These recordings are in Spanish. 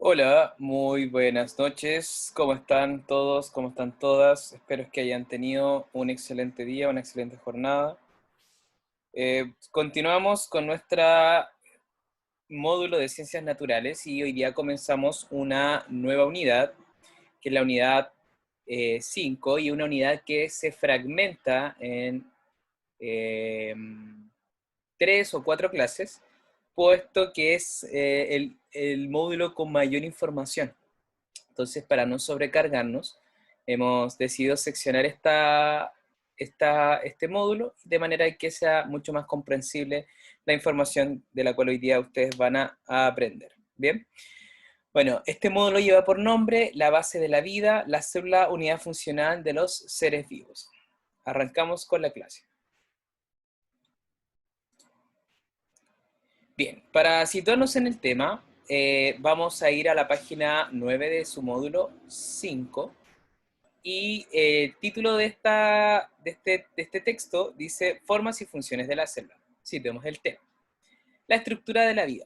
Hola, muy buenas noches. ¿Cómo están todos? ¿Cómo están todas? Espero que hayan tenido un excelente día, una excelente jornada. Continuamos con nuestro módulo de ciencias naturales y hoy día comenzamos una nueva unidad, que es la unidad 5 y una unidad que se fragmenta en eh, 3 o 4 clases, puesto que es el módulo con mayor información. Entonces, para no sobrecargarnos, hemos decidido seccionar este módulo de manera que sea mucho más comprensible la información de la cual hoy día ustedes van a aprender. ¿Bien? Bueno, este módulo lleva por nombre la base de la vida, la célula unidad funcional de los seres vivos. Arrancamos con la clase. Bien, para situarnos en el tema, vamos a ir a la página 9 de su módulo 5. Y el título de este texto dice Formas y funciones de la célula. Citemos el tema. La estructura de la vida.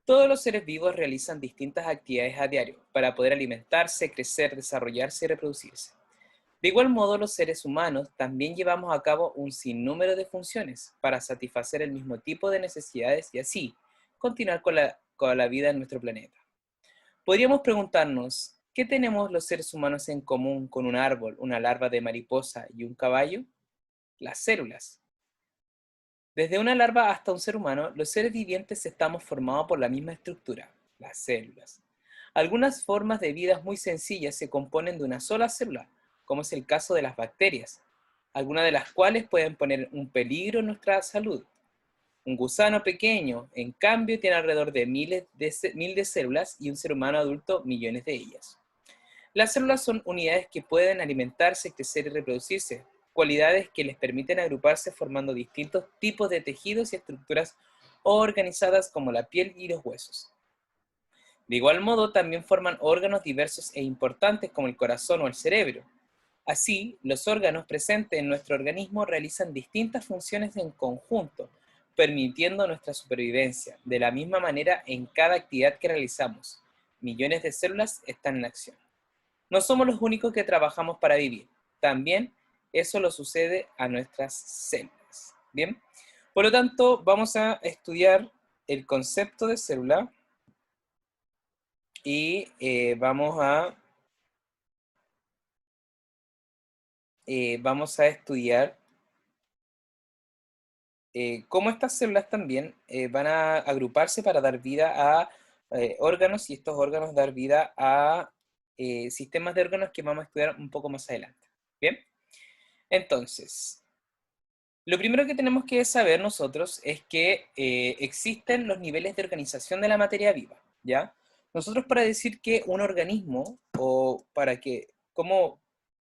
Todos los seres vivos realizan distintas actividades a diario para poder alimentarse, crecer, desarrollarse y reproducirse. De igual modo, los seres humanos también llevamos a cabo un sinnúmero de funciones para satisfacer el mismo tipo de necesidades y así continuar con la vida en nuestro planeta. Podríamos preguntarnos, ¿qué tenemos los seres humanos en común con un árbol, una larva de mariposa y un caballo? Las células. Desde una larva hasta un ser humano, los seres vivientes estamos formados por la misma estructura, las células. Algunas formas de vida muy sencillas se componen de una sola célula, como es el caso de las bacterias, algunas de las cuales pueden poner un peligro en nuestra salud. Un gusano pequeño, en cambio, tiene alrededor de mil de células y un ser humano adulto millones de ellas. Las células son unidades que pueden alimentarse, crecer y reproducirse, cualidades que les permiten agruparse formando distintos tipos de tejidos y estructuras organizadas como la piel y los huesos. De igual modo, también forman órganos diversos e importantes como el corazón o el cerebro. Así, los órganos presentes en nuestro organismo realizan distintas funciones en conjunto, permitiendo nuestra supervivencia. De la misma manera, en cada actividad que realizamos, millones de células están en acción. No somos los únicos que trabajamos para vivir. También eso lo sucede a nuestras células. Bien, por lo tanto, vamos a estudiar el concepto de célula y vamos a estudiar cómo estas células también van a agruparse para dar vida a órganos y estos órganos dar vida a sistemas de órganos que vamos a estudiar un poco más adelante. Bien, entonces, lo primero que tenemos que saber nosotros es que existen los niveles de organización de la materia viva, ¿ya? Nosotros para decir que un organismo, o cómo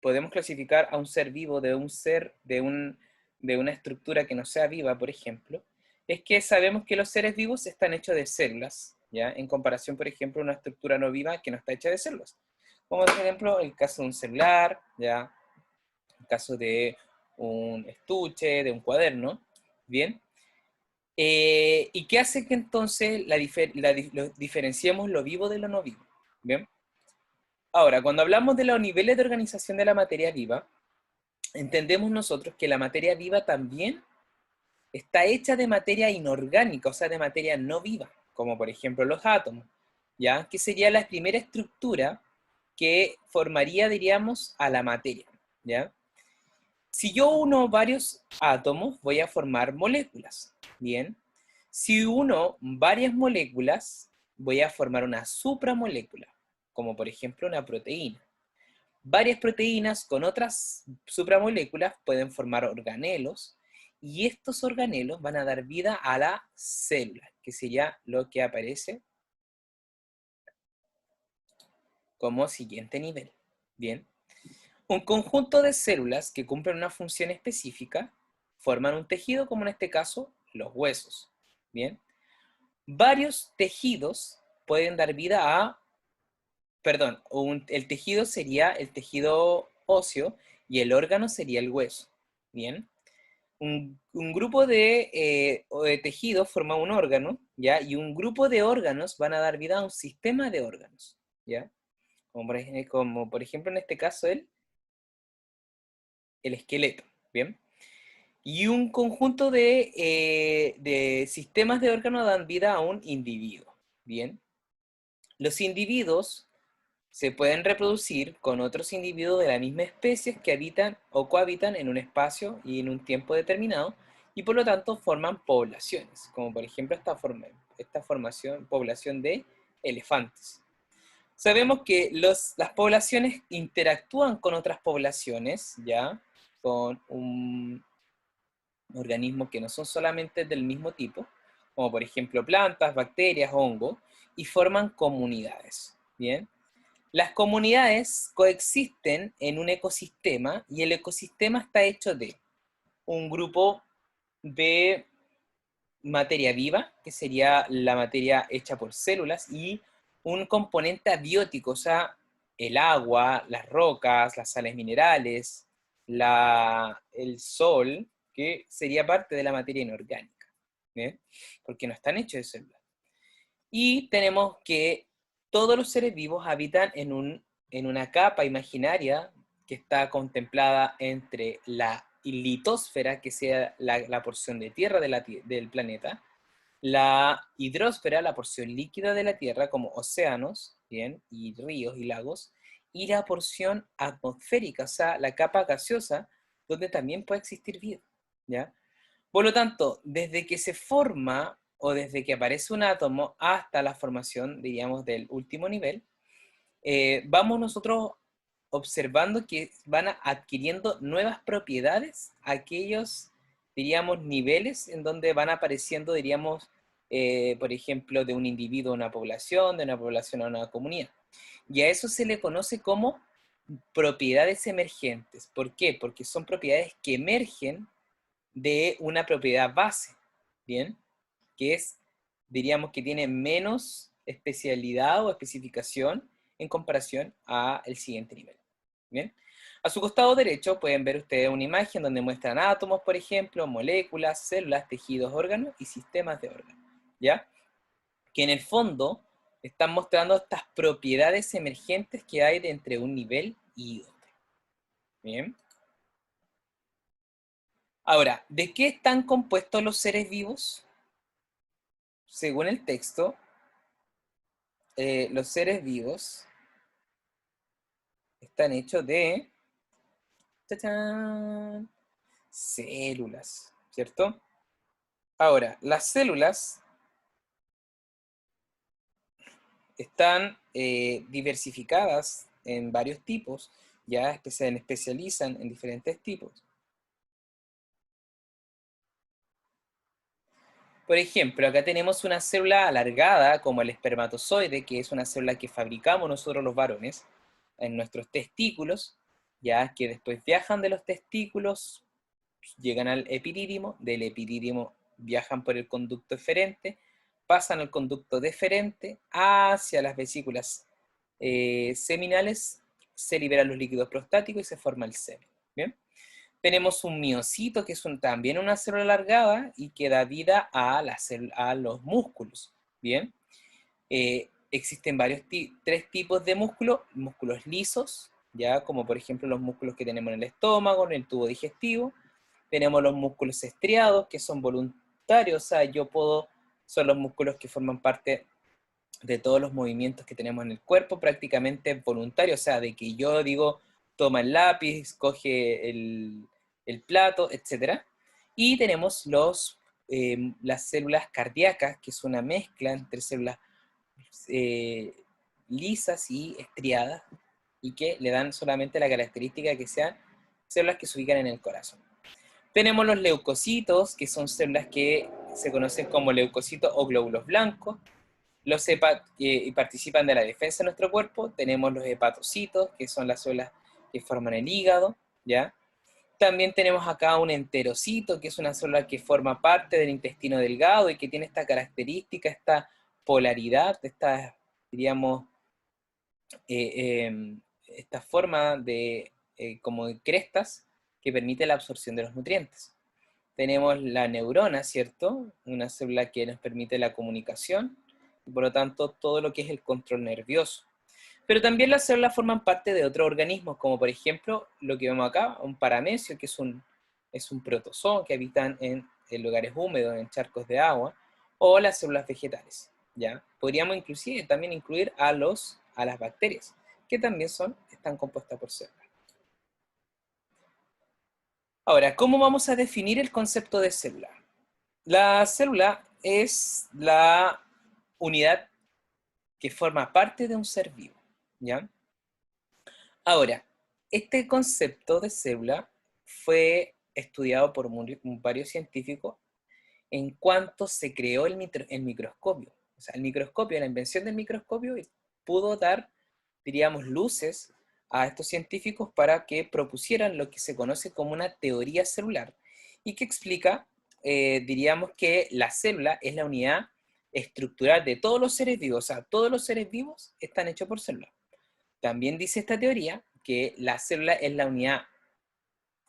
podemos clasificar a un ser vivo de un ser, de una estructura que no sea viva, por ejemplo, es que sabemos que los seres vivos están hechos de células, ¿ya? En comparación, por ejemplo, a una estructura no viva que no está hecha de células. Como por ejemplo el caso de un celular, ¿ya? El caso de un estuche, de un cuaderno, ¿bien? ¿Y qué hace que entonces diferenciemos lo vivo de lo no vivo? ¿Bien? Ahora, cuando hablamos de los niveles de organización de la materia viva, entendemos nosotros que la materia viva también está hecha de materia inorgánica, o sea, de materia no viva, como por ejemplo los átomos, ¿ya? Que sería la primera estructura que formaría, diríamos, a la materia, ¿ya? Si yo uno varios átomos, voy a formar moléculas, ¿bien? Si uno varias moléculas, voy a formar una supramolécula, como por ejemplo una proteína. Varias proteínas con otras supramoléculas pueden formar organelos, y estos organelos van a dar vida a la célula, que sería lo que aparece como siguiente nivel. Bien. Un conjunto de células que cumplen una función específica forman un tejido, como en este caso, los huesos. Bien. Varios tejidos pueden dar vida a, perdón, el tejido sería el tejido óseo y el órgano sería el hueso. Bien. Un grupo de tejidos forma un órgano, ¿ya? Y un grupo de órganos van a dar vida a un sistema de órganos, ¿ya? Como por ejemplo en este caso el esqueleto, ¿bien? Y un conjunto de sistemas de órganos dan vida a un individuo, ¿bien? Los individuos se pueden reproducir con otros individuos de la misma especie que habitan o cohabitan en un espacio y en un tiempo determinado, y por lo tanto forman poblaciones, como por ejemplo esta población de elefantes. Sabemos que las poblaciones interactúan con otras poblaciones, ¿ya? Con un organismos que no son solamente del mismo tipo, como por ejemplo plantas, bacterias, hongos, y forman comunidades, ¿bien? Las comunidades coexisten en un ecosistema y el ecosistema está hecho de un grupo de materia viva, que sería la materia hecha por células, y un componente abiótico, o sea, el agua, las rocas, las sales minerales, el sol, que sería parte de la materia inorgánica, ¿bien? Porque no están hechos de células. Y tenemos que todos los seres vivos habitan en una capa imaginaria que está contemplada entre la litosfera, que sea la porción de tierra del planeta, la hidrósfera, la porción líquida de la Tierra, como océanos, ¿bien? Y ríos y lagos, y la porción atmosférica, o sea, la capa gaseosa, donde también puede existir vida, ¿ya? Por lo tanto, desde que se forma o desde que aparece un átomo hasta la formación, diríamos, del último nivel, vamos nosotros observando que van adquiriendo nuevas propiedades aquellos, diríamos, niveles en donde van apareciendo, diríamos, por ejemplo, de un individuo a una población, de una población a una comunidad. Y a eso se le conoce como propiedades emergentes. ¿Por qué? Porque son propiedades que emergen de una propiedad base, ¿bien? Que es, diríamos que tiene menos especialidad o especificación en comparación al siguiente nivel, ¿bien? A su costado derecho pueden ver ustedes una imagen donde muestran átomos, por ejemplo, moléculas, células, tejidos, órganos y sistemas de órganos, ¿ya? Que en el fondo están mostrando estas propiedades emergentes que hay de entre un nivel y otro, ¿bien? Ahora, ¿de qué están compuestos los seres vivos? Según el texto, los seres vivos están hechos de ¡tachán! Células, ¿cierto? Ahora, las células están diversificadas en varios tipos, ya se especializan en diferentes tipos. Por ejemplo, acá tenemos una célula alargada como el espermatozoide, que es una célula que fabricamos nosotros los varones en nuestros testículos, ya que después viajan de los testículos, llegan al epidídimo, del epidídimo viajan por el conducto eferente, pasan al conducto deferente hacia las vesículas seminales, se liberan los líquidos prostáticos y se forma el semen. ¿Bien? Tenemos un miocito, que es también una célula alargada y que da vida a los músculos. ¿Bien? Existen tres tipos de músculos lisos, ya como por ejemplo los músculos que tenemos en el estómago, en el tubo digestivo. Tenemos los músculos estriados, que son voluntarios, o sea, son los músculos que forman parte de todos los movimientos que tenemos en el cuerpo, prácticamente voluntarios, o sea, de que yo digo, toma el lápiz, coge el plato, etc. Y tenemos las células cardíacas, que es una mezcla entre células eh, lisas y estriadas, y que le dan solamente la característica de que sean células que se ubican en el corazón. Tenemos los leucocitos, que son células que se conocen como leucocitos o glóbulos blancos, y participan de la defensa de nuestro cuerpo. Tenemos los hepatocitos, que son las células que forman el hígado, ¿ya? También tenemos acá un enterocito, que es una célula que forma parte del intestino delgado y que tiene esta característica, esta polaridad, diríamos, esta forma como de crestas que permite la absorción de los nutrientes. tenemos la neurona, ¿cierto? Una célula que nos permite la comunicación, y por lo tanto todo lo que es el control nervioso. Pero también las células forman parte de otros organismos, como por ejemplo lo que vemos acá, un paramesio, que es un protozoo que habitan en lugares húmedos, en charcos de agua, o las células vegetales, ¿ya? Podríamos inclusive también incluir a las bacterias, que también están compuestas por células. Ahora, ¿cómo vamos a definir el concepto de célula? La célula es la unidad que forma parte de un ser vivo, ¿ya? Ahora, este concepto de célula fue estudiado por varios científicos en cuanto se creó el microscopio. O sea, el microscopio, la invención del microscopio pudo dar, diríamos, luces a estos científicos para que propusieran lo que se conoce como una teoría celular y que explica, diríamos, que la célula es la unidad estructural de todos los seres vivos. O sea, todos los seres vivos están hechos por células. También dice esta teoría que la célula es la unidad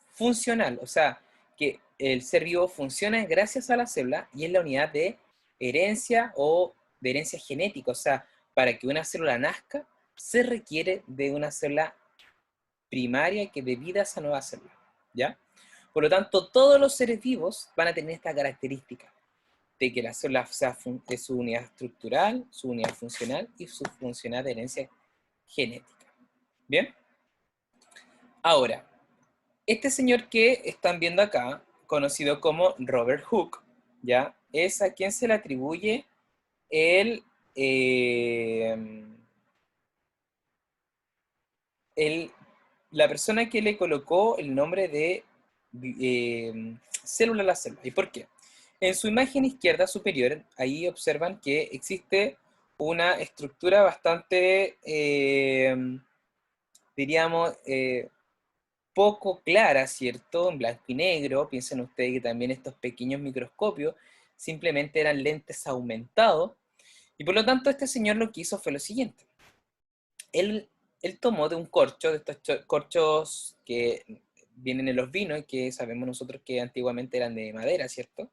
funcional, o sea, que el ser vivo funciona gracias a la célula y es la unidad de herencia o de herencia genética, o sea, para que una célula nazca se requiere de una célula primaria que dé vida a esa nueva célula, ¿ya? Por lo tanto, todos los seres vivos van a tener esta característica de que la célula sea de su unidad estructural, su unidad funcional y su funcionalidad de herencia genética. ¿Bien? Ahora, este señor que están viendo acá, conocido como Robert Hooke, ¿ya? Es a quien se le atribuye el, eh, el, la persona que le colocó el nombre de célula a la célula. ¿Y por qué? En su imagen izquierda superior, ahí observan que existe una estructura bastante, diríamos, poco clara, ¿cierto? En blanco y negro. Piensen ustedes que también estos pequeños microscopios simplemente eran lentes aumentados. Y por lo tanto, este señor lo que hizo fue lo siguiente. Él tomó de un corcho, de estos corchos que vienen en los vinos y que sabemos nosotros que antiguamente eran de madera, ¿cierto?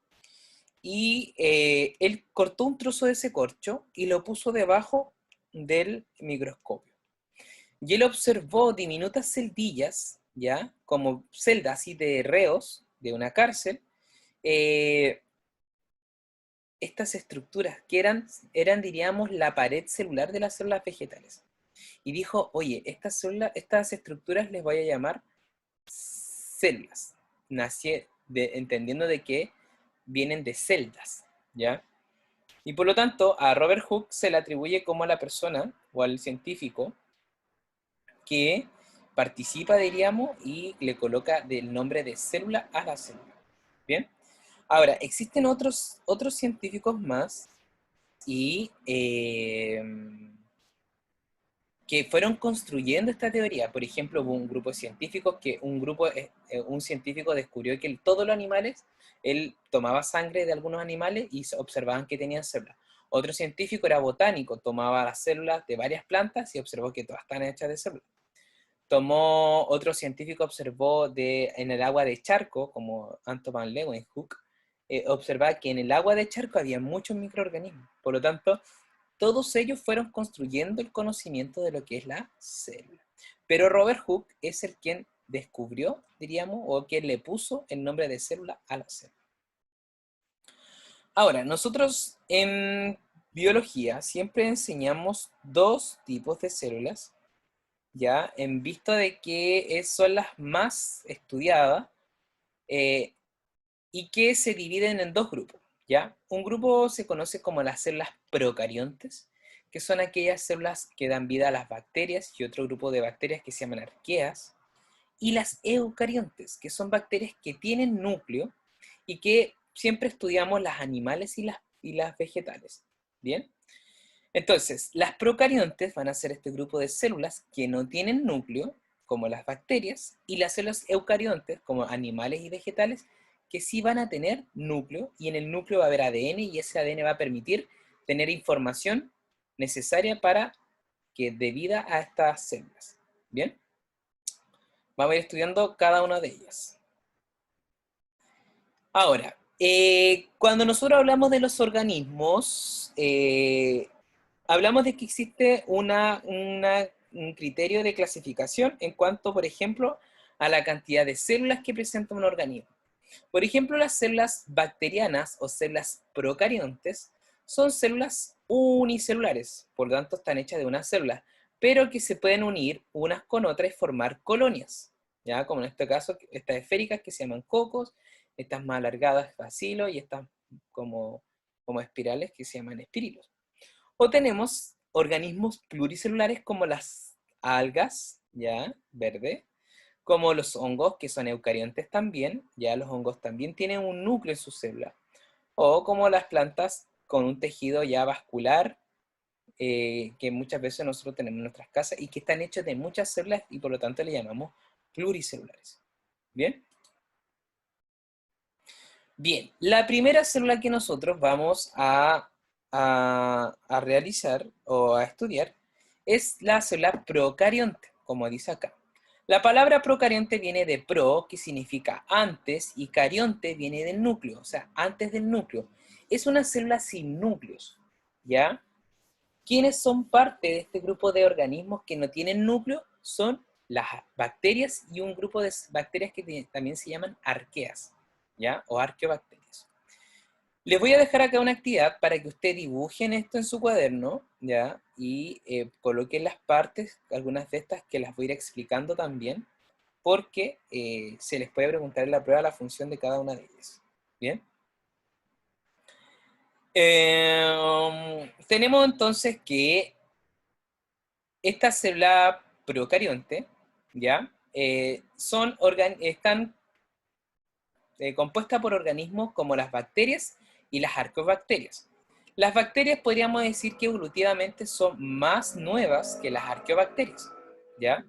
Y él cortó un trozo de ese corcho y lo puso debajo del microscopio. Y él observó diminutas celdillas, ¿ya? Como celdas así de reos de una cárcel, eh, estas estructuras que diríamos, la pared celular de las células vegetales. Y dijo, oye, estas estructuras les voy a llamar células, entendiendo de que vienen de celdas, ¿ya? Y por lo tanto, a Robert Hooke se le atribuye como a la persona o al científico que participa, diríamos, y le coloca del nombre de célula a la célula. ¿Bien? Ahora, existen otros científicos más y que fueron construyendo esta teoría. Por ejemplo, hubo un grupo de científicos un científico descubrió que todos los animales, él tomaba sangre de algunos animales y observaban que tenían células. Otro científico era botánico, tomaba las células de varias plantas y observó que todas están hechas de células. Otro científico observó en el agua de charco, como Anton van Leeuwenhoek, observaba que en el agua de charco había muchos microorganismos. Por lo tanto, todos ellos fueron construyendo el conocimiento de lo que es la célula. Pero Robert Hooke es el quien descubrió, diríamos, o quien le puso el nombre de célula a la célula. Ahora, nosotros en biología siempre enseñamos dos tipos de células, ¿ya? En vista de que son las más estudiadas y que se dividen en dos grupos, ¿ya? Un grupo se conoce como las células procariontes, que son aquellas células que dan vida a las bacterias, y otro grupo de bacterias que se llaman arqueas, y las eucariontes, que son bacterias que tienen núcleo y que siempre estudiamos las animales y las vegetales, ¿bien? Entonces, las procariontes van a ser este grupo de células que no tienen núcleo, como las bacterias, y las células eucariontes, como animales y vegetales, que sí van a tener núcleo, y en el núcleo va a haber ADN, y ese ADN va a permitir tener información necesaria para que dé vida a estas células. ¿Bien? Vamos a ir estudiando cada una de ellas. Ahora, cuando nosotros hablamos de los organismos, hablamos de que existe un criterio de clasificación en cuanto, por ejemplo, a la cantidad de células que presenta un organismo. Por ejemplo, las células bacterianas o células procariontes son células unicelulares, por lo tanto están hechas de una célula, pero que se pueden unir unas con otras y formar colonias, ¿ya? Como en este caso, estas esféricas que se llaman cocos, estas más alargadas bacilos y estas como espirales que se llaman espirilos. O tenemos organismos pluricelulares como las algas, ¿ya? Verde, como los hongos, que son eucariontes también, ya los hongos también tienen un núcleo en su célula, o como las plantas con un tejido ya vascular, que muchas veces nosotros tenemos en nuestras casas y que están hechos de muchas células y por lo tanto le llamamos pluricelulares. ¿Bien? Bien, la primera célula que nosotros vamos a realizar o a estudiar es la célula procarionte, como dice acá. La palabra procarionte viene de pro, que significa antes, y carionte viene del núcleo, o sea, antes del núcleo. Es una célula sin núcleos, ¿ya? ¿Quiénes son parte de este grupo de organismos que no tienen núcleo? Son las bacterias y un grupo de bacterias que también se llaman arqueas, ¿ya? O arqueobacterias. Les voy a dejar acá una actividad para que ustedes dibujen esto en su cuaderno, ¿ya? Y coloquen las partes, algunas de estas que las voy a ir explicando también, porque se les puede preguntar en la prueba la función de cada una de ellas. ¿Bien? Tenemos entonces que esta célula procarionte, ¿ya? Están compuestas por organismos como las bacterias y las arqueobacterias. Las bacterias podríamos decir que evolutivamente son más nuevas que las arqueobacterias, ¿ya?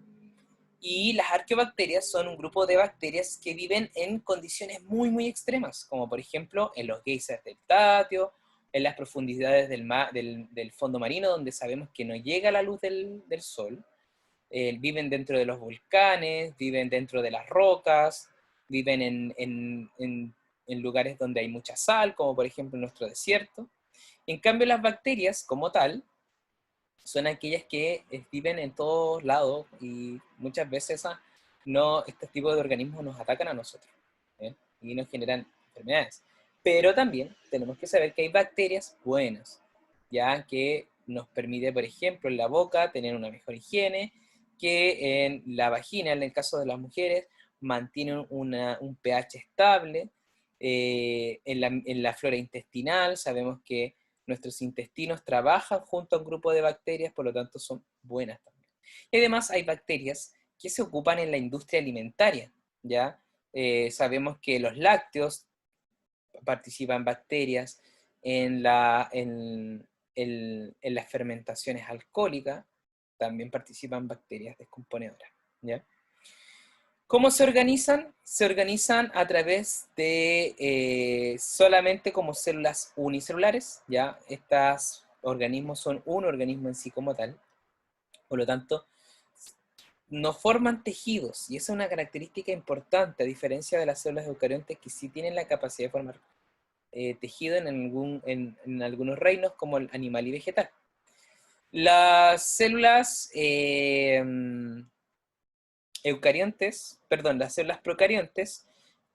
Y las arqueobacterias son un grupo de bacterias que viven en condiciones muy, muy extremas, como por ejemplo en los geysers del Tatio, en las profundidades del fondo marino, donde sabemos que no llega la luz del sol. Viven dentro de los volcanes, viven dentro de las rocas, viven en lugares donde hay mucha sal, como por ejemplo en nuestro desierto. En cambio, las bacterias, como tal, son aquellas que viven en todos lados y muchas veces este tipo de organismos nos atacan a nosotros, ¿eh? Y nos generan enfermedades. Pero también tenemos que saber que hay bacterias buenas, ya que nos permite, por ejemplo, en la boca tener una mejor higiene, que en la vagina, en el caso de las mujeres, mantienen un pH estable. En la flora intestinal sabemos que nuestros intestinos trabajan junto a un grupo de bacterias, por lo tanto son buenas también. Y además hay bacterias que se ocupan en la industria alimentaria, ¿ya? Sabemos que los lácteos participan bacterias en, en las fermentaciones alcohólicas, también participan bacterias descomponedoras, ¿ya? ¿Cómo se organizan? Se organizan a través de solamente como células unicelulares, ¿ya? Estos organismos son un organismo en sí como tal, por lo tanto, no forman tejidos, y esa es una característica importante, a diferencia de las células eucariontes que sí tienen la capacidad de formar tejido en algunos reinos como el animal y vegetal. Las células las células procariontes,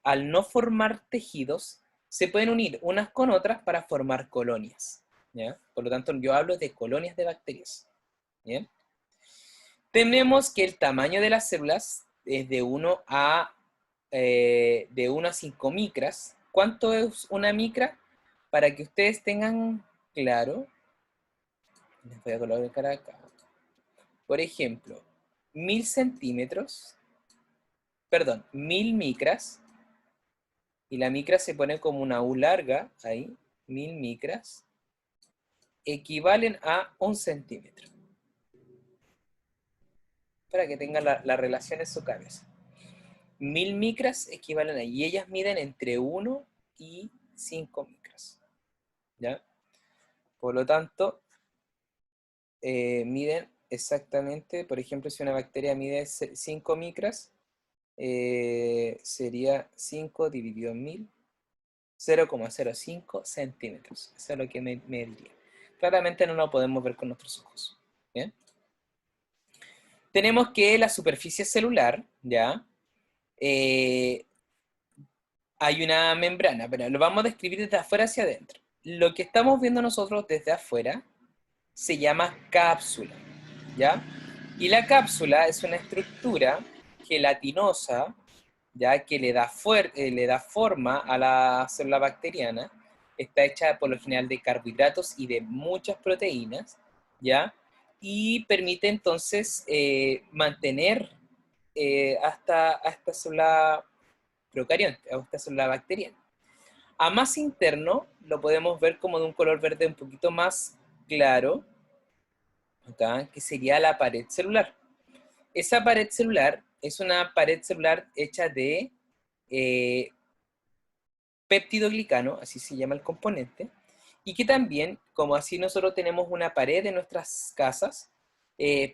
al no formar tejidos, se pueden unir unas con otras para formar colonias, ¿ya? Por lo tanto, yo hablo de colonias de bacterias, ¿bien? Tenemos que el tamaño de las células es de 1 a 5 micras. ¿Cuánto es una micra? Para que ustedes tengan claro, les voy a colocar acá. Por ejemplo, 1000 centímetros, perdón, 1000 micras, y la micra se pone como una U larga, ahí, 1000 micras, equivalen a 1 centímetro. Para que tengan la relación en su cabeza. 1000 micras equivalen a, y ellas miden entre 1 y 5 micras, ¿ya? Por lo tanto, miden exactamente, por ejemplo, si una bacteria mide 5 micras, sería 5 dividido en 1000, 0,05 centímetros. Eso es lo que me diría. Claramente no lo podemos ver con nuestros ojos. ¿Bien? Tenemos que la superficie celular, ¿ya? Hay una membrana, pero lo vamos a describir desde afuera hacia adentro. Lo que estamos viendo nosotros desde afuera se llama cápsula, ¿ya? Y la cápsula es una estructura gelatinosa, ¿ya? Que le da forma a la célula bacteriana. Está hecha por lo general de carbohidratos y de muchas proteínas, ¿ya? Y permite entonces mantener a esta célula procarionte, a esta célula bacteriana. A más interno lo podemos ver como de un color verde un poquito más claro, ¿okay? Que sería la pared celular. Esa pared celular es una pared celular hecha de péptidoglicano, así se llama el componente, y que también, como así nosotros tenemos una pared en nuestras casas,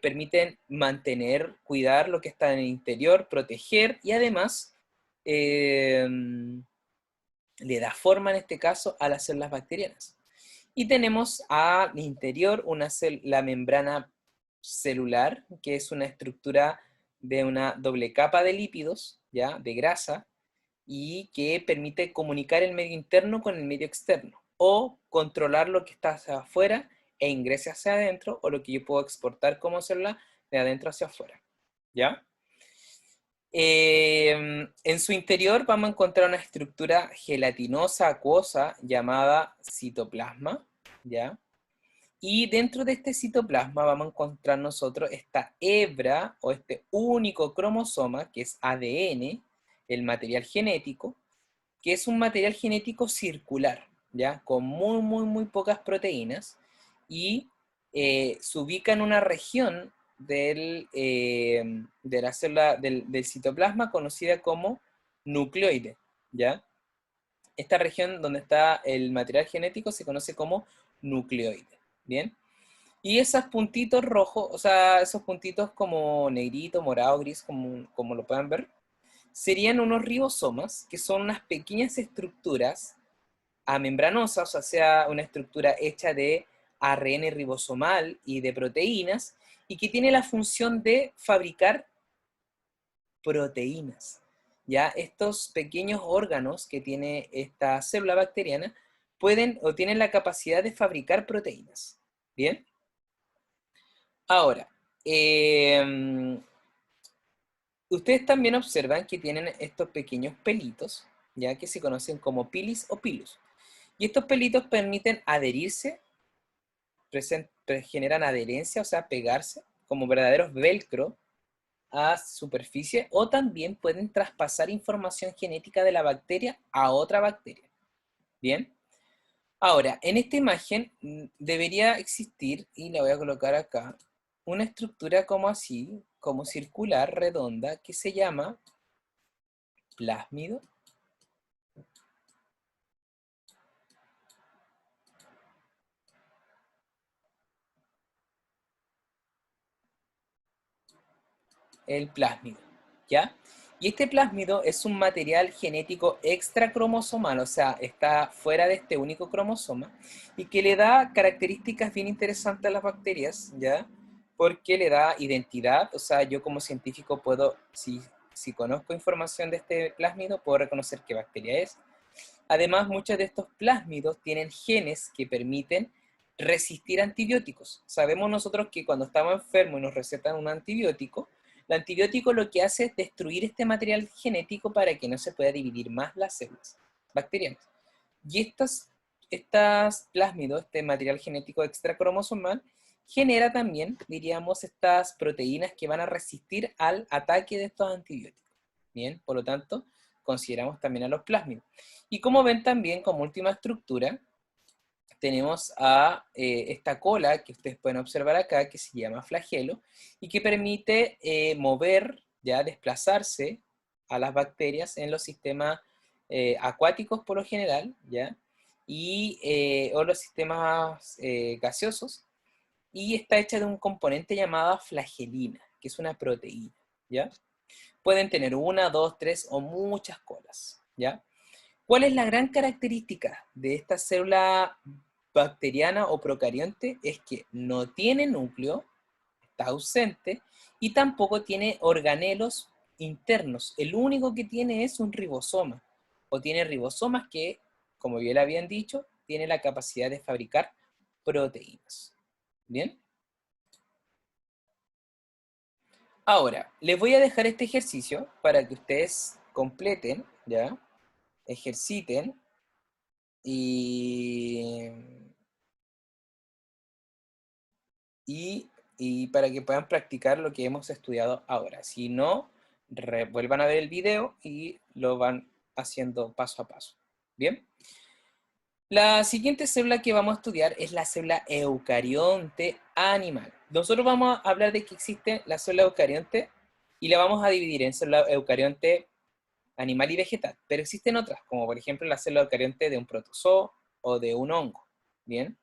permiten mantener, cuidar lo que está en el interior, proteger y además le da forma en este caso a las células bacterianas. Y tenemos al interior la membrana celular, que es una estructura de una doble capa de lípidos, ¿ya? De grasa, y que permite comunicar el medio interno con el medio externo, o controlar lo que está hacia afuera e ingrese hacia adentro, o lo que yo puedo exportar como célula de adentro hacia afuera, ¿ya? En su interior vamos a encontrar una estructura gelatinosa acuosa llamada citoplasma, ¿ya? Y dentro de este citoplasma vamos a encontrar nosotros esta hebra o este único cromosoma que es ADN, el material genético, que es un material genético circular, ¿ya? Con muy pocas proteínas y se ubica en una región de la célula, del citoplasma conocida como nucleoide, ¿ya? Esta región donde está el material genético se conoce como nucleoide, ¿bien? Y esos puntitos rojos, o sea, esos puntitos como negrito, morado, gris, como lo puedan ver, serían unos ribosomas, que son unas pequeñas estructuras amembranosas, o sea, una estructura hecha de ARN ribosomal y de proteínas, y que tiene la función de fabricar proteínas. Ya estos pequeños órganos que tiene esta célula bacteriana pueden o tienen la capacidad de fabricar proteínas. ¿Bien? Ahora, ustedes también observan que tienen estos pequeños pelitos, ya que se conocen como pilis o pilus. Y estos pelitos permiten adherirse, generan adherencia, o sea, pegarse, como verdaderos velcro a superficie, o también pueden traspasar información genética de la bacteria a otra bacteria. ¿Bien? Ahora, en esta imagen debería existir, y la voy a colocar acá, una estructura como así, como circular, redonda, que se llama plásmido. El plásmido, ¿ya? Y este plásmido es un material genético extracromosomal, o sea, está fuera de este único cromosoma, y que le da características bien interesantes a las bacterias, ¿ya? Porque le da identidad, o sea, yo como científico puedo, si conozco información de este plásmido, puedo reconocer qué bacteria es. Además, muchos de estos plásmidos tienen genes que permiten resistir antibióticos. Sabemos nosotros que cuando estamos enfermos y nos recetan un antibiótico, el antibiótico lo que hace es destruir este material genético para que no se pueda dividir más las células bacterianas. Y estas plásmidos, este material genético extracromosomal, genera también, diríamos, estas proteínas que van a resistir al ataque de estos antibióticos. Bien, por lo tanto, consideramos también a los plásmidos. Y como ven también, como última estructura, tenemos a esta cola que ustedes pueden observar acá, que se llama flagelo, y que permite mover, ya desplazarse a las bacterias en los sistemas acuáticos por lo general, ¿ya? O los sistemas gaseosos, y está hecha de un componente llamado flagelina, que es una proteína, ¿ya? Pueden tener una, dos, tres o muchas colas, ¿ya? ¿Cuál es la gran característica de esta célula bacteriana o procarionte? Es que no tiene núcleo, está ausente, y tampoco tiene organelos internos. El único que tiene es un ribosoma, o tiene ribosomas que, como bien habían dicho, tiene la capacidad de fabricar proteínas. ¿Bien? Ahora, les voy a dejar este ejercicio para que ustedes completen, ¿ya? Ejerciten y, y para que puedan practicar lo que hemos estudiado ahora. Si no, vuelvan a ver el video y lo van haciendo paso a paso. ¿Bien? La siguiente célula que vamos a estudiar es la célula eucarionte animal. Nosotros vamos a hablar de que existe la célula eucarionte y la vamos a dividir en célula eucarionte animal y vegetal, pero existen otras, como por ejemplo la célula eucarionte de un protozoo o de un hongo, ¿bien?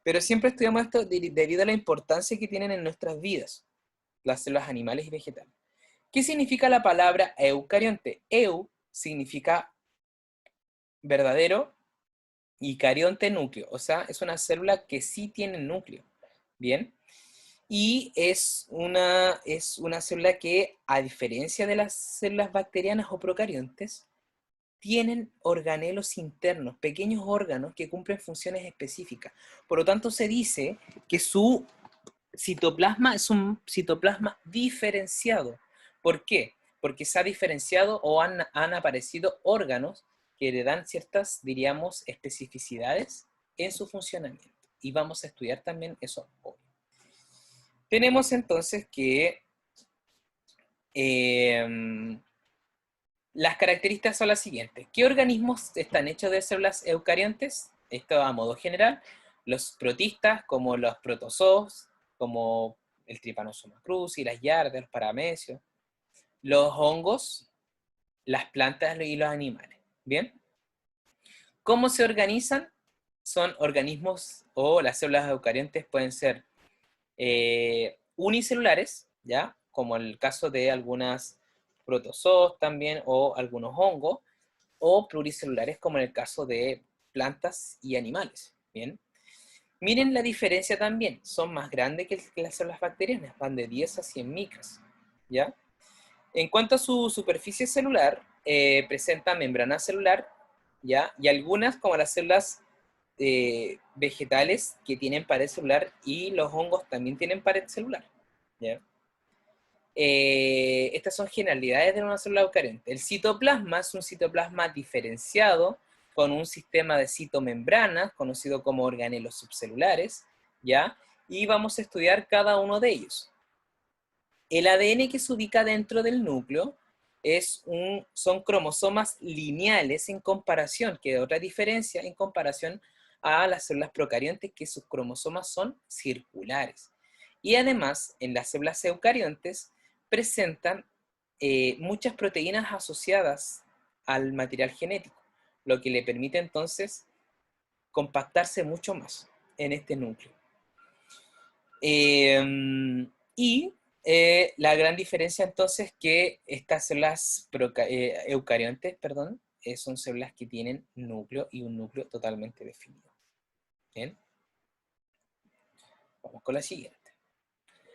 Pero siempre estudiamos esto debido a la importancia que tienen en nuestras vidas, las células animales y vegetales. ¿Qué significa la palabra eucarionte? Eu significa verdadero y carionte núcleo, o sea, es una célula que sí tiene núcleo, ¿bien? Y es una célula que, a diferencia de las células bacterianas o procariontes, tienen organelos internos, pequeños órganos que cumplen funciones específicas. Por lo tanto, se dice que su citoplasma es un citoplasma diferenciado. ¿Por qué? Porque se ha diferenciado o han aparecido órganos que le dan ciertas, diríamos, especificidades en su funcionamiento. Y vamos a estudiar también eso hoy. Tenemos entonces que las características son las siguientes. ¿Qué organismos están hechos de células eucariontes? Esto a modo general. Los protistas, como los protozoos, como el Trypanosoma cruzi, las yardas, los paramecios. Los hongos, las plantas y los animales. ¿Bien? ¿Cómo se organizan? Son organismos, o las células eucariontes pueden ser unicelulares, ¿ya? Como el caso de algunas protozoos también, o algunos hongos, o pluricelulares, como en el caso de plantas y animales, ¿bien? Miren la diferencia también, son más grandes que las células bacterianas, van de 10 a 100 micras, ¿ya? En cuanto a su superficie celular, presenta membrana celular, ¿ya? Y algunas, como las células vegetales, que tienen pared celular, y los hongos también tienen pared celular, ¿ya? Estas son generalidades de una célula eucarionte. El citoplasma es un citoplasma diferenciado con un sistema de citomembranas, conocido como organelos subcelulares, ¿ya? Y vamos a estudiar cada uno de ellos. El ADN que se ubica dentro del núcleo son cromosomas lineales en comparación, que es otra diferencia en comparación a las células procariontes, que sus cromosomas son circulares. Y además, en las células eucariontes presentan muchas proteínas asociadas al material genético, lo que le permite entonces compactarse mucho más en este núcleo. Y la gran diferencia entonces es que estas células eucariontes, perdón, son células que tienen núcleo y un núcleo totalmente definido. ¿Bien? Vamos con la siguiente.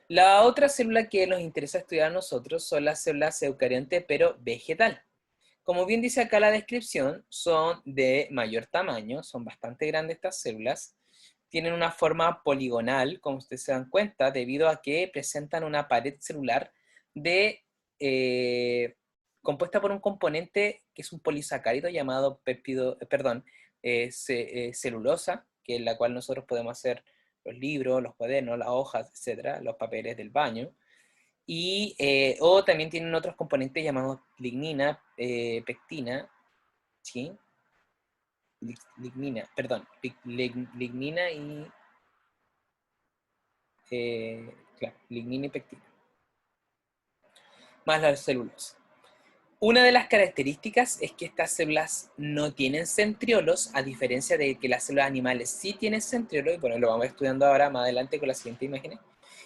La otra célula que nos interesa estudiar a nosotros son las células eucariontes, pero vegetal. Como bien dice acá la descripción, son de mayor tamaño, son bastante grandes estas células, tienen una forma poligonal, como ustedes se dan cuenta, debido a que presentan una pared celular compuesta por un componente que es un polisacárido llamado celulosa, que es la cual nosotros podemos hacer los libros, los cuadernos, las hojas, etcétera, los papeles del baño. Y, o también tienen otros componentes llamados lignina, pectina, ¿sí? Lignina, perdón, lignina y claro, lignina y pectina, más la celulosa. Una de las características es que estas células no tienen centriolos, a diferencia de que las células animales sí tienen centriolos, y bueno, lo vamos estudiando ahora más adelante con la siguiente imagen,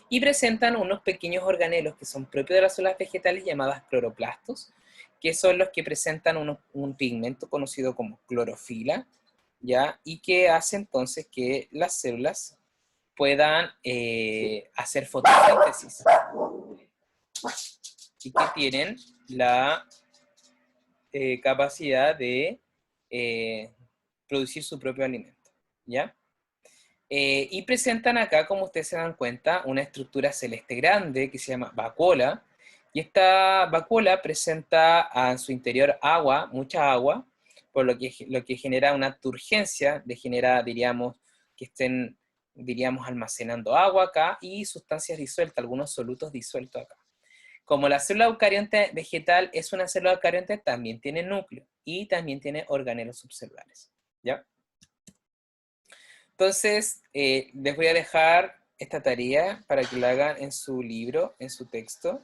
y presentan unos pequeños organelos que son propios de las células vegetales llamadas cloroplastos, que son los que presentan un pigmento conocido como clorofila, ¿ya? Y que hace entonces que las células puedan hacer fotosíntesis y que tienen la capacidad de producir su propio alimento, ¿ya? Y presentan acá, como ustedes se dan cuenta, una estructura celeste grande que se llama vacuola, y esta vacuola presenta en su interior agua, mucha agua, por lo que genera una turgencia, genera, diríamos, que estén, diríamos, almacenando agua acá y sustancias disueltas, algunos solutos disueltos acá. Como la célula eucarionte vegetal es una célula eucarionte, también tiene núcleo y también tiene organelos subcelulares, ¿ya? Entonces, les voy a dejar esta tarea para que la hagan en su libro, en su texto,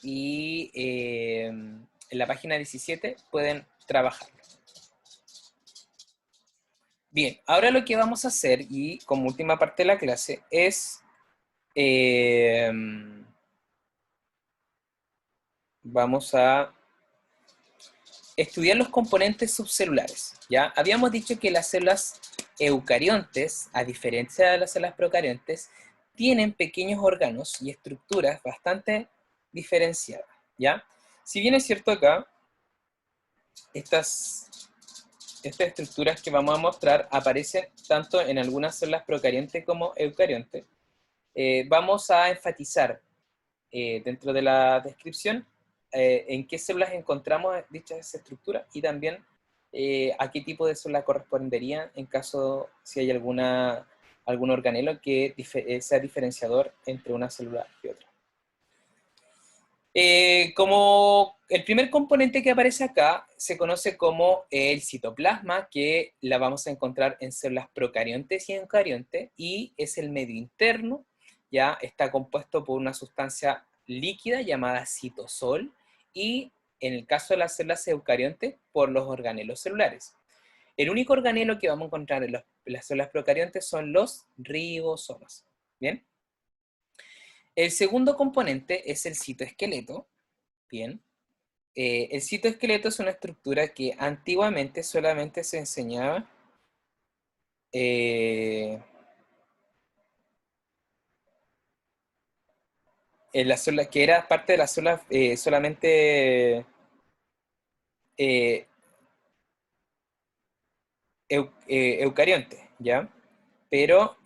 y en la página 17 pueden trabajarlo. Bien, ahora lo que vamos a hacer, y como última parte de la clase, es vamos a estudiar los componentes subcelulares, ¿ya? Habíamos dicho que las células eucariontes, a diferencia de las células procariontes, tienen pequeños órganos y estructuras bastante diferenciadas, ¿ya? Si bien es cierto acá, estas estructuras que vamos a mostrar aparecen tanto en algunas células procariontes como eucariontes, vamos a enfatizar dentro de la descripción en qué células encontramos dichas estructuras y también a qué tipo de célula correspondería en caso si hay algún organelo que sea diferenciador entre una célula y otra. Como el primer componente que aparece acá se conoce como el citoplasma, que la vamos a encontrar en células procariontes y eucariontes, y es el medio interno, ya está compuesto por una sustancia líquida llamada citosol, y en el caso de las células eucariontes, por los organelos celulares. El único organelo que vamos a encontrar en las células procariontes son los ribosomas. ¿Bien? El segundo componente es el citoesqueleto. Bien. El citoesqueleto es una estructura que antiguamente solamente se enseñaba en las células, que era parte de las células solamente eh, eucariontes, ¿ya? Pero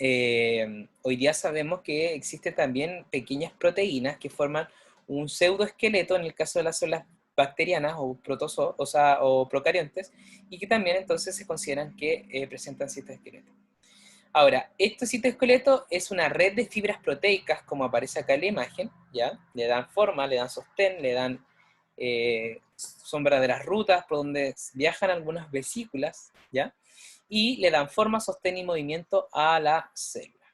hoy día sabemos que existen también pequeñas proteínas que forman un pseudoesqueleto en el caso de las células bacterianas o protozoos, o procariontes, y que también entonces se consideran que presentan citoesqueleto. Ahora, este citoesqueleto es una red de fibras proteicas, como aparece acá en la imagen, ¿ya? Le dan forma, le dan sostén, le dan son verdaderas rutas por donde viajan algunas vesículas, ¿ya? Y le dan forma, sostén y movimiento a la célula.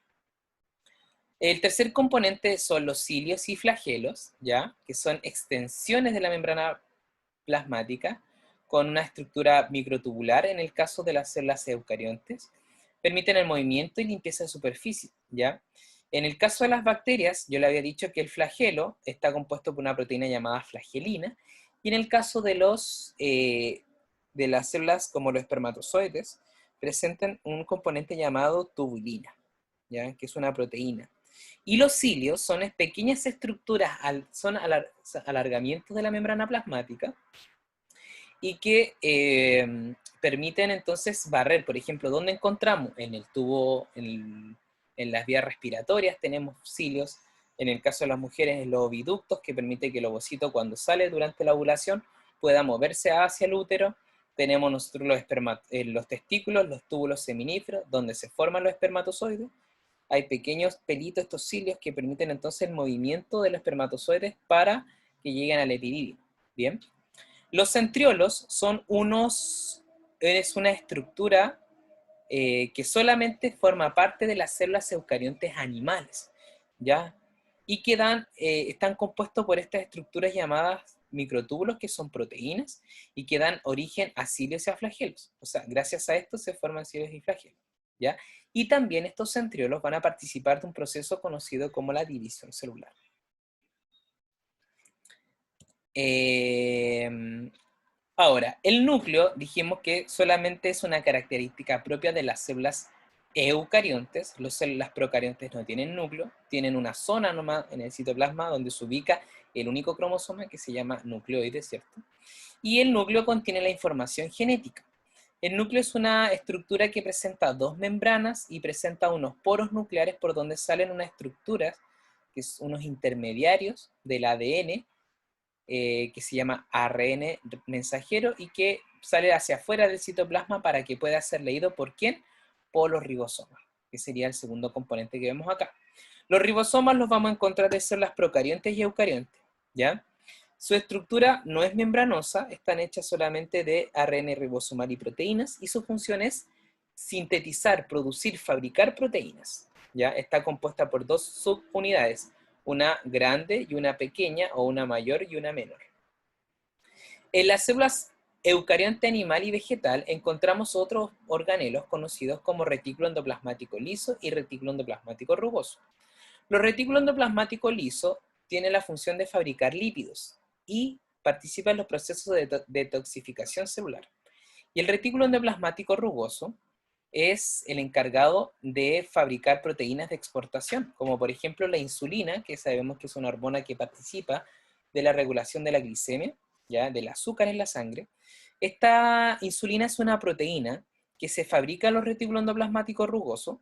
El tercer componente son los cilios y flagelos, ¿ya? Que son extensiones de la membrana plasmática con una estructura microtubular en el caso de las células eucariontes. Permiten el movimiento y limpieza de superficie, ¿ya? En el caso de las bacterias, yo le había dicho que el flagelo está compuesto por una proteína llamada flagelina, y en el caso de de las células como los espermatozoides, presentan un componente llamado tubulina, ¿ya? Que es una proteína. Y los cilios son pequeñas estructuras, son alargamientos de la membrana plasmática, y que permiten entonces barrer, por ejemplo, ¿dónde encontramos? En el tubo, en las vías respiratorias tenemos cilios, en el caso de las mujeres en los oviductos, que permite que el ovocito cuando sale durante la ovulación pueda moverse hacia el útero. Tenemos nosotros los testículos, los túbulos seminíferos, donde se forman los espermatozoides. Hay pequeños pelitos, estos cilios, que permiten entonces el movimiento de los espermatozoides para que lleguen al epididio. ¿Bien? Los centriolos es una estructura que solamente forma parte de las células eucariontes animales, ¿ya? Y que están compuestos por estas estructuras llamadas microtúbulos, que son proteínas, y que dan origen a cilios y a flagelos. O sea, gracias a esto se forman cilios y flagelos, ¿ya? Y también estos centriolos van a participar de un proceso conocido como la división celular. Ahora, el núcleo, dijimos que solamente es una característica propia de las células eucariontes. Las células procariontes no tienen núcleo, tienen una zona nomás en el citoplasma donde se ubica el único cromosoma que se llama nucleoide, ¿cierto? Y el núcleo contiene la información genética. El núcleo es una estructura que presenta dos membranas y presenta unos poros nucleares por donde salen unas estructuras, que son unos intermediarios del ADN, que se llama ARN mensajero y que sale hacia afuera del citoplasma para que pueda ser leído por ¿quién? Por los ribosomas, que sería el segundo componente que vemos acá. Los ribosomas los vamos a encontrar de células procariontes y eucariontes, ¿ya? Su estructura no es membranosa, están hechas solamente de ARN ribosomal y proteínas, y su función es sintetizar, producir, fabricar proteínas, ¿ya? Está compuesta por dos subunidades, una grande y una pequeña, o una mayor y una menor. En las células eucarionte animal y vegetal encontramos otros organelos conocidos como retículo endoplasmático liso y retículo endoplasmático rugoso. Los retículos endoplasmáticos liso tienen la función de fabricar lípidos y participa en los procesos de detoxificación celular. Y el retículo endoplasmático rugoso es el encargado de fabricar proteínas de exportación, como por ejemplo la insulina, que sabemos que es una hormona que participa de la regulación de la glicemia, ¿ya? Del azúcar en la sangre. Esta insulina es una proteína que se fabrica en los retículos endoplasmáticos rugosos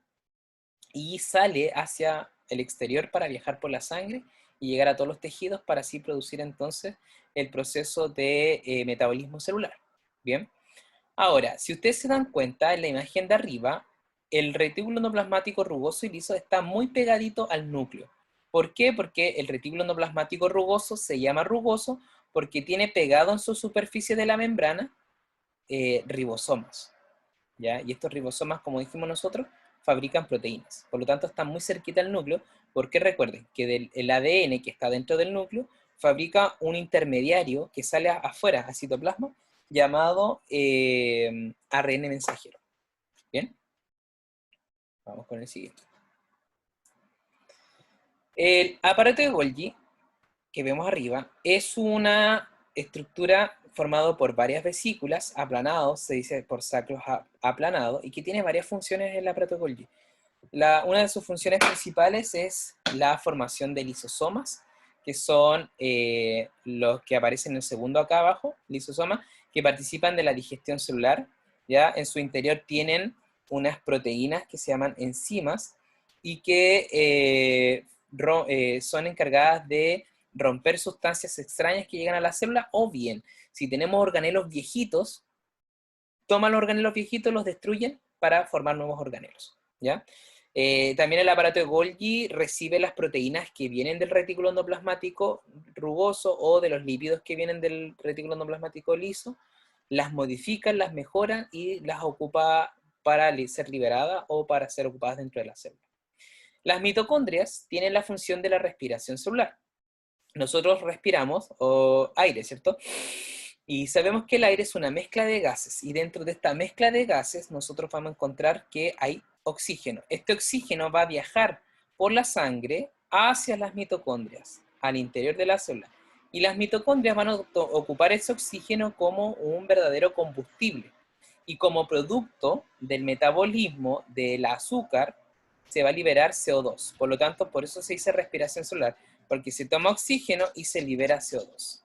y sale hacia el exterior para viajar por la sangre y llegar a todos los tejidos para así producir entonces el proceso de metabolismo celular. Bien. Ahora, si ustedes se dan cuenta, en la imagen de arriba, el retículo endoplasmático rugoso y liso está muy pegadito al núcleo. ¿Por qué? Porque el retículo endoplasmático rugoso se llama rugoso porque tiene pegado en su superficie de la membrana ribosomas, ¿ya? Y estos ribosomas, como dijimos nosotros, fabrican proteínas. Por lo tanto, están muy cerquita al núcleo, porque recuerden que el ADN que está dentro del núcleo fabrica un intermediario que sale afuera al citoplasma, llamado ARN mensajero. ¿Bien? Vamos con el siguiente. El aparato de Golgi, que vemos arriba, es una estructura formada por varias vesículas, aplanados, se dice por sacros aplanados, y que tiene varias funciones en el aparato de Golgi. Una de sus funciones principales es la formación de lisosomas, que son los que aparecen en el segundo acá abajo, lisosomas, que participan de la digestión celular, ¿ya? En su interior tienen unas proteínas que se llaman enzimas y que son encargadas de romper sustancias extrañas que llegan a la célula, o bien, si tenemos organelos viejitos, toman los organelos viejitos, los destruyen para formar nuevos organelos, ¿ya? También el aparato de Golgi recibe las proteínas que vienen del retículo endoplasmático rugoso o de los lípidos que vienen del retículo endoplasmático liso, las modifican, las mejoran y las ocupa para ser liberadas o para ser ocupadas dentro de la célula. Las mitocondrias tienen la función de la respiración celular. Nosotros respiramos aire, ¿cierto? Y sabemos que el aire es una mezcla de gases, y dentro de esta mezcla de gases nosotros vamos a encontrar que hay oxígeno. Este oxígeno va a viajar por la sangre hacia las mitocondrias, al interior de la célula. Y las mitocondrias van a ocupar ese oxígeno como un verdadero combustible. Y como producto del metabolismo del azúcar, se va a liberar CO2. Por lo tanto, por eso se dice respiración celular, porque se toma oxígeno y se libera CO2.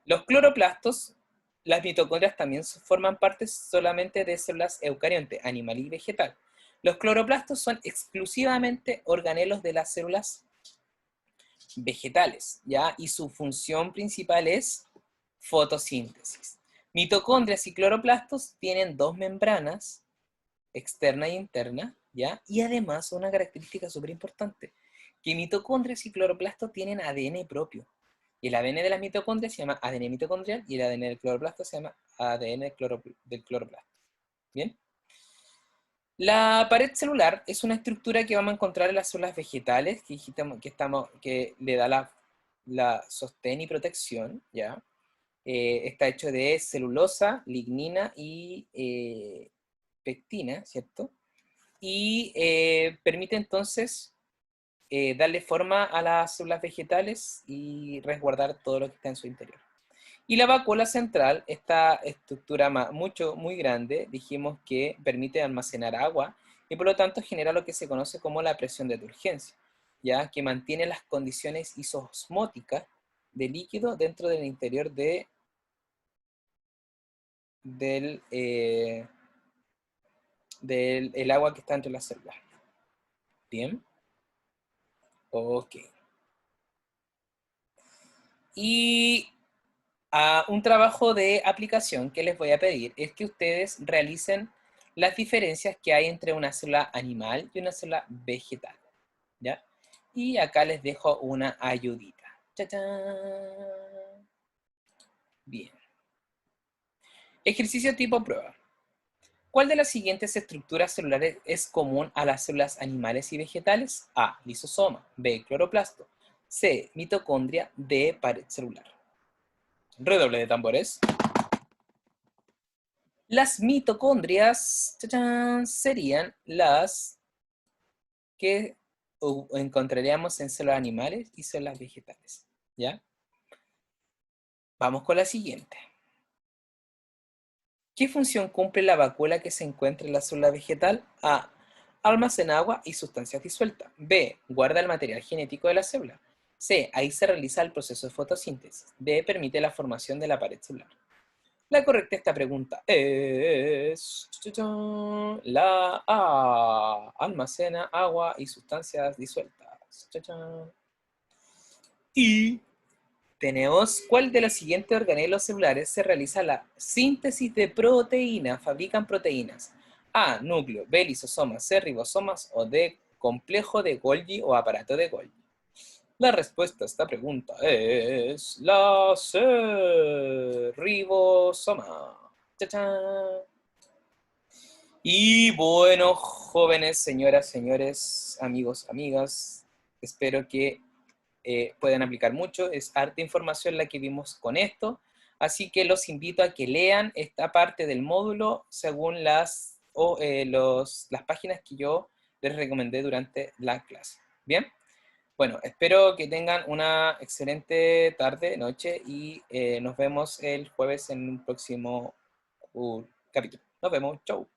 Los cloroplastos, las mitocondrias también forman parte solamente de células eucarionte, animal y vegetal. Los cloroplastos son exclusivamente organelos de las células vegetales, ¿ya? Y su función principal es fotosíntesis. Mitocondrias y cloroplastos tienen dos membranas, externa e interna, ¿ya? Y además una característica súper importante, que mitocondrias y cloroplastos tienen ADN propio. Y el ADN de las mitocondrias se llama ADN mitocondrial y el ADN del cloroplasto se llama ADN del cloroplasto. ¿Bien? La pared celular es una estructura que vamos a encontrar en las células vegetales, que le da la sostén y protección, ¿ya? Está hecho de celulosa, lignina y pectina, ¿cierto? Y permite entonces darle forma a las células vegetales y resguardar todo lo que está en su interior. Y la vacuola central, esta estructura muy grande, dijimos que permite almacenar agua y por lo tanto genera lo que se conoce como la presión de turgencia, ya que mantiene las condiciones isosmóticas de líquido dentro del interior del el agua que está entre las células. Bien. Ok. Y un trabajo de aplicación que les voy a pedir es que ustedes realicen las diferencias que hay entre una célula animal y una célula vegetal, ¿ya? Y acá les dejo una ayudita. ¡Chachán! Bien. Ejercicio tipo prueba. ¿Cuál de las siguientes estructuras celulares es común a las células animales y vegetales? A. Lisosoma. B. Cloroplasto. C. Mitocondria. D. Pared celular. Redoble de tambores. Las mitocondrias ¡chachán! Serían las que encontraríamos en células animales y células vegetales. ¿Ya? Vamos con la siguiente. ¿Qué función cumple la vacuola que se encuentra en la célula vegetal? A. Almacena agua y sustancias disueltas. B. Guarda el material genético de la célula. C. Ahí se realiza el proceso de fotosíntesis. D. Permite la formación de la pared celular. La correcta a esta pregunta es la A. Almacena agua y sustancias disueltas. Y tenemos, ¿cuál de los siguientes organelos celulares se realiza la síntesis de proteínas? Fabrican proteínas. A. Núcleo. B. Lisosomas. C. Ribosomas. O D. Complejo de Golgi o aparato de Golgi. La respuesta a esta pregunta es la C. Ribosoma. ¡Chachán! Y bueno, jóvenes, señoras, señores, amigos, amigas, espero que puedan aplicar mucho. Es harta información la que vimos con esto. Así que los invito a que lean esta parte del módulo según las páginas que yo les recomendé durante la clase. ¿Bien? Bueno, espero que tengan una excelente tarde, noche y nos vemos el jueves en un próximo capítulo. Nos vemos. Chau.